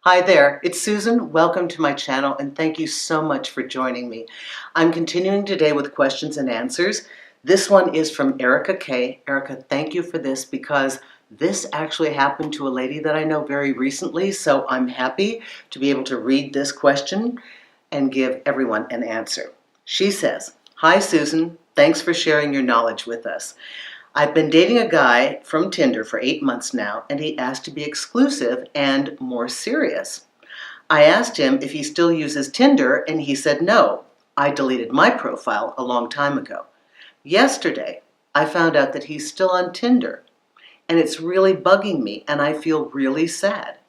Hi there, it's Susan. Welcome to my channel and thank you so much for joining me. I'm continuing today with questions and answers. This one is from Erica K. Erica, thank you for this because this actually happened to a lady that I know very recently, so I'm happy to be able to read this question and give everyone an answer. She says, "Hi Susan, thanks for sharing your knowledge with us. I've been dating a guy from Tinder for 8 months now, and he asked to be exclusive and more serious. I asked him if he still uses Tinder, and he said no. I deleted my profile a long time ago. Yesterday, I found out that he's still on Tinder, and it's really bugging me, and I feel really sad.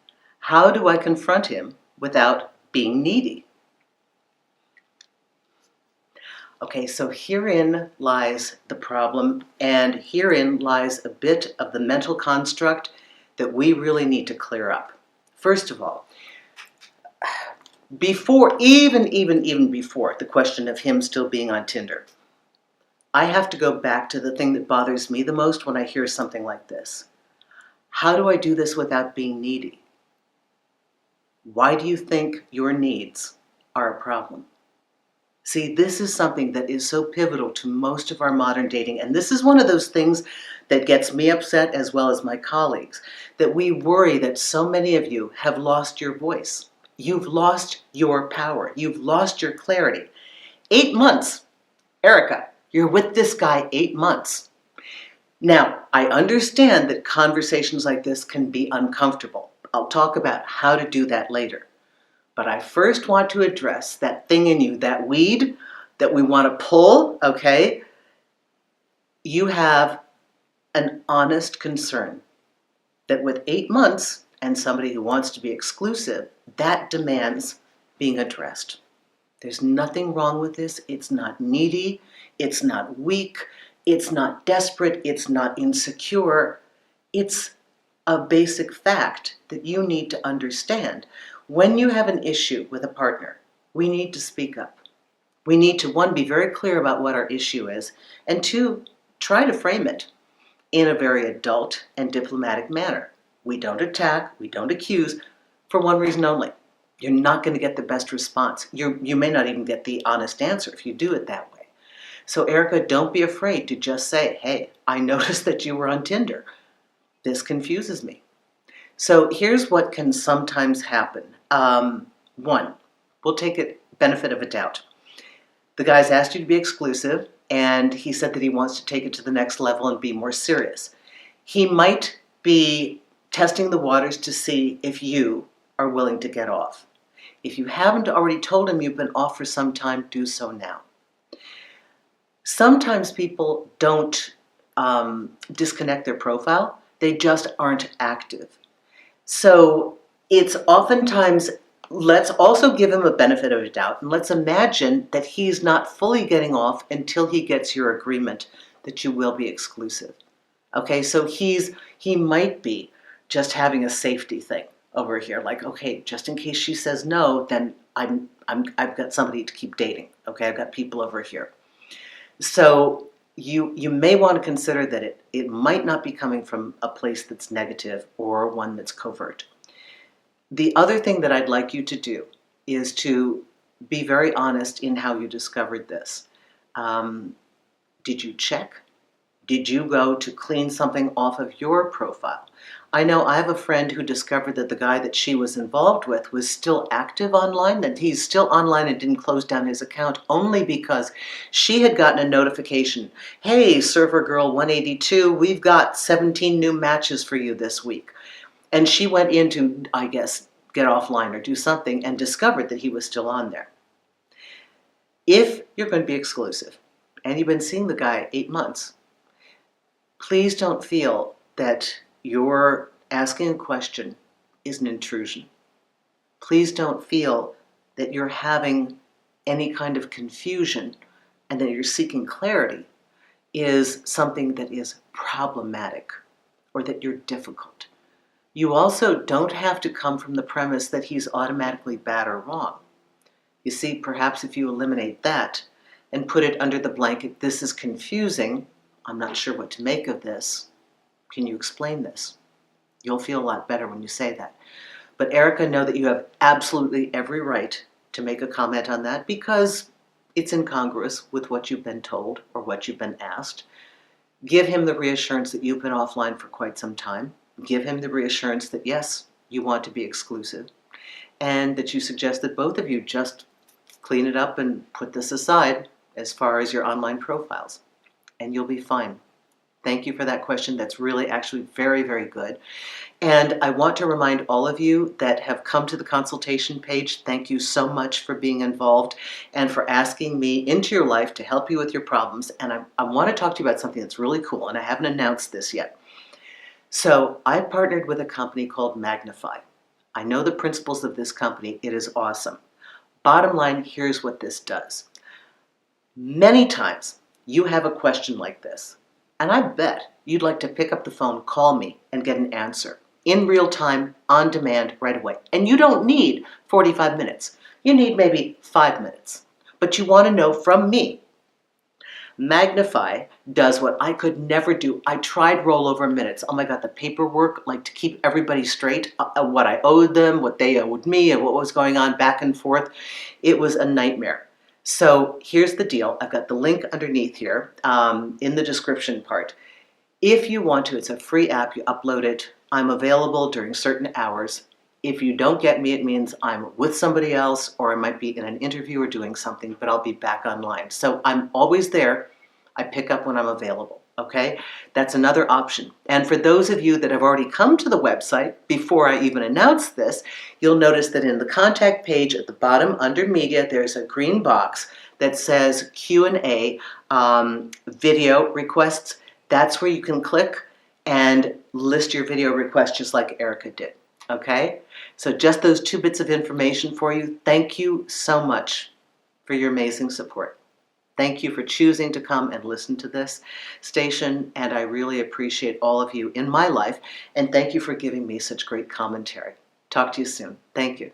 How do I confront him without being needy?" Okay, so herein lies the problem, and herein lies a bit of the mental construct that we really need to clear up. First of all, even before the question of him still being on Tinder, I have to go back to the thing that bothers me the most when I hear something like this. How do I do this without being needy? Why do you think your needs are a problem? See, this is something that is so pivotal to most of our modern dating, and this is one of those things that gets me upset as well as my colleagues, that we worry that so many of you have lost your voice. You've lost your power. You've lost your clarity. 8 months. Erica, you're with this guy 8 months. Now, I understand that conversations like this can be uncomfortable. I'll talk about how to do that later. But I first want to address that thing in you, that weed that we want to pull, okay? You have an honest concern that with 8 months and somebody who wants to be exclusive, that demands being addressed. There's nothing wrong with this. It's not needy. It's not weak. It's not desperate. It's not insecure. It's a basic fact that you need to understand. When you have an issue with a partner, we need to speak up. We need to, one, be very clear about what our issue is, and two, try to frame it in a very adult and diplomatic manner. We don't attack, we don't accuse, for one reason only. You're not going to get the best response. You may not even get the honest answer if you do it that way. So Erica, don't be afraid to just say, "Hey, I noticed that you were on Tinder. This confuses me." So here's what can sometimes happen. One, we'll take it benefit of a doubt. The guy's asked you to be exclusive, and he said that he wants to take it to the next level and be more serious. He might be testing the waters to see if you are willing to get off. If you haven't already told him you've been off for some time, do so now. Sometimes people don't disconnect their profile. They just aren't active. So it's oftentimes, let's also give him a benefit of a doubt, and let's imagine that he's not fully getting off until he gets your agreement that you will be exclusive. Okay, so he might be just having a safety thing over here, like, okay, just in case she says no, then I've got somebody to keep dating. Okay, I've got people over here. So you may want to consider that it might not be coming from a place that's negative or one that's covert. The other thing that I'd like you to do is to be very honest in how you discovered this. Did you check? Did you go to clean something off of your profile? I know I have a friend who discovered that the guy that she was involved with was still active online, that he's still online and didn't close down his account only because she had gotten a notification. "Hey, server girl 182, we've got 17 new matches for you this week." And she went in to, I guess, get offline or do something and discovered that he was still on there. If you're going to be exclusive and you've been seeing the guy 8 months, please don't feel that your asking a question is an intrusion. Please don't feel that you're having any kind of confusion and that you're seeking clarity is something that is problematic or that you're difficult. You also don't have to come from the premise that he's automatically bad or wrong. You see, perhaps if you eliminate that and put it under the blanket, "This is confusing, I'm not sure what to make of this. Can you explain this?" You'll feel a lot better when you say that. But Erica, know that you have absolutely every right to make a comment on that because it's incongruous with what you've been told or what you've been asked. Give him the reassurance that you've been offline for quite some time. Give him the reassurance that, yes, you want to be exclusive, and that you suggest that both of you just clean it up and put this aside as far as your online profiles, and you'll be fine. Thank you for that question. That's really actually very, very good. And I want to remind all of you that have come to the consultation page, thank you so much for being involved and for asking me into your life to help you with your problems. And I want to talk to you about something that's really cool, and I haven't announced this yet. So I partnered with a company called Magnify. I know the principles of this company. It is awesome. Bottom line, here's what this does. Many times you have a question like this, and I bet you'd like to pick up the phone, call me, and get an answer in real time, on demand, right away. And you don't need 45 minutes. You need maybe 5 minutes. But you want to know from me. Magnify does what I could never do. I tried rollover minutes. Oh my God, the paperwork, like to keep everybody straight, what I owed them, what they owed me, and what was going on back and forth. It was a nightmare. So here's the deal. I've got the link underneath here in the description part. If you want to, it's a free app. You upload it. I'm available during certain hours. If you don't get me, it means I'm with somebody else, or I might be in an interview or doing something, but I'll be back online. So I'm always there. I pick up when I'm available, okay? That's another option. And for those of you that have already come to the website before I even announced this, you'll notice that in the contact page at the bottom under media, there's a green box that says Q&A video requests. That's where you can click and list your video request just like Erica did, okay? So just those 2 bits of information for you. Thank you so much for your amazing support. Thank you for choosing to come and listen to this station, and I really appreciate all of you in my life, and thank you for giving me such great commentary. Talk to you soon. Thank you.